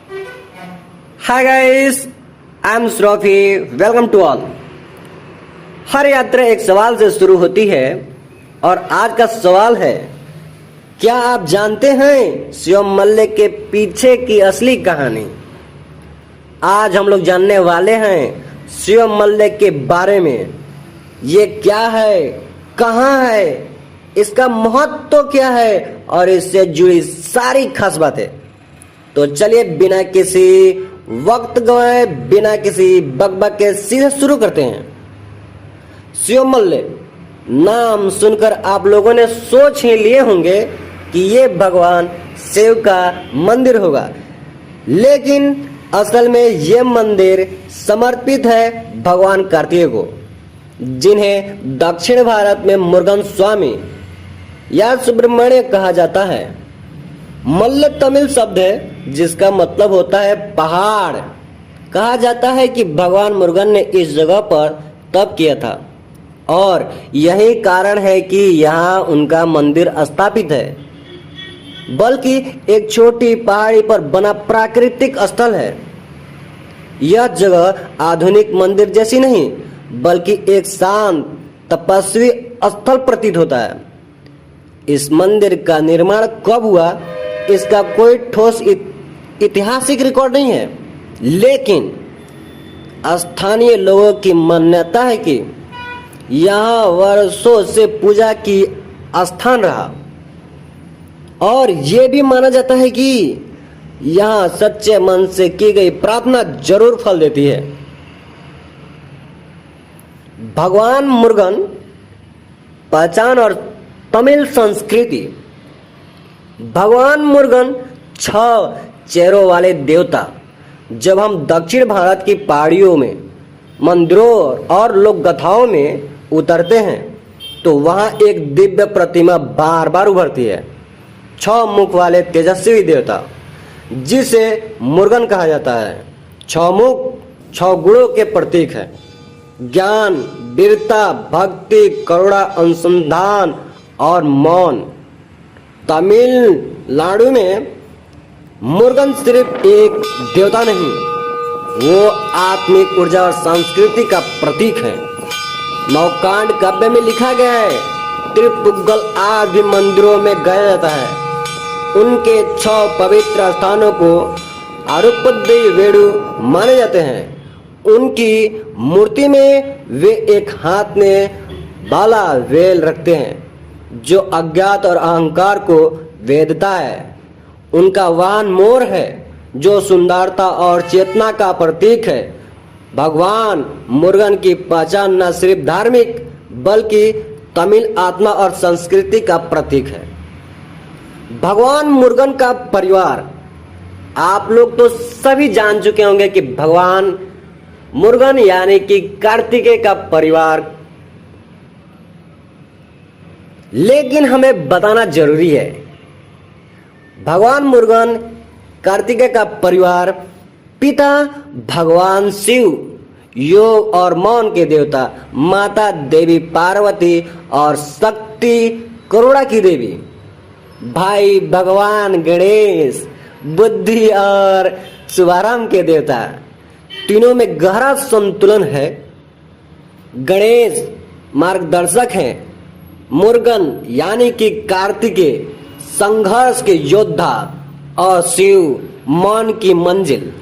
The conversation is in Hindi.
Hi guys, I am Shroffy. Welcome to all. हर यात्रा एक सवाल से शुरू होती है और आज का सवाल है, क्या आप जानते हैं शिवम मल्ले के पीछे की असली कहानी? आज हम लोग जानने वाले हैं शिवम मल्ले के बारे में। ये क्या है, कहाँ है, इसका महत्व क्या है और इससे जुड़ी सारी खास बातें। तो चलिए बिना किसी वक्त गवाए, बिना किसी बकबक के सीधे शुरू करते हैं। शिवम मल्ले नाम सुनकर आप लोगों ने सोच ही लिए होंगे कि ये भगवान शिव का मंदिर होगा, लेकिन असल में ये मंदिर समर्पित है भगवान कार्तिकेय को, जिन्हें दक्षिण भारत में मुरुगन स्वामी या सुब्रमण्य कहा जाता है। मल्ल तमिल शब्द है जिसका मतलब होता है पहाड़। कहा जाता है कि भगवान मुरुगन ने इस जगह पर तप किया था और यही कारण है कि यहाँ उनका मंदिर स्थापित है, बल्कि एक छोटी पहाड़ी पर बना प्राकृतिक स्थल है। यह जगह आधुनिक मंदिर जैसी नहीं, बल्कि एक शांत तपस्वी स्थल प्रतीत होता है। इस मंदिर का निर्माण कब हुआ, इसका कोई ठोस ऐतिहासिक रिकॉर्ड नहीं है, लेकिन स्थानीय लोगों की मान्यता है कि यहाँ वर्षों से पूजा की स्थान रहा और ये भी माना जाता है कि यहाँ सच्चे मन से की गई प्रार्थना जरूर फल देती है। भगवान मुरुगन पहचान और तमिल संस्कृति। भगवान मुरुगन 6 चेहरों वाले देवता। जब हम दक्षिण भारत की पहाड़ियों में, मंदिरों और लोक गाथाओं में उतरते हैं तो वहाँ एक दिव्य प्रतिमा बार बार उभरती है। 6 मुख वाले तेजस्वी देवता, जिसे मुरुगन कहा जाता है। 6 मुख 6 गुणों के प्रतीक है: ज्ञान, वीरता, भक्ति, करुणा, अनुसंधान और मौन। तमिलनाडु में मुरुगन सिर्फ एक देवता नहीं, वो आत्मिक ऊर्जा और संस्कृति का प्रतीक है। नवकांड काव्य में लिखा गया है, त्रिपुगल आदि मंदिरों में गाया जाता है। उनके 6 पवित्र स्थानों को आरुपद्री वेणु माने जाते हैं। उनकी मूर्ति में वे एक हाथ में बाला वेल रखते हैं, जो अज्ञात और अहंकार को वेदता है। उनका वाहन मोर है, जो सुंदरता और चेतना का प्रतीक है। भगवान मुरुगन की पहचान न सिर्फ धार्मिक, बल्कि तमिल आत्मा और संस्कृति का प्रतीक है। भगवान मुरुगन का परिवार। आप लोग तो सभी जान चुके होंगे कि भगवान मुरुगन यानी कि कार्तिकेय का परिवार, लेकिन हमें बताना जरूरी है, भगवान मुरुगन कार्तिकेय का परिवार पिता भगवान शिव, योग और मौन के देवता, माता देवी पार्वती और शक्ति करुणा की देवी, भाई भगवान गणेश, बुद्धि और शुभारंभ के देवता। तीनों में गहरा संतुलन है। गणेश मार्गदर्शक हैं, मुरुगन यानी कि कार्तिकेय संघर्ष के योद्धा और शिव मौन की मंजिल।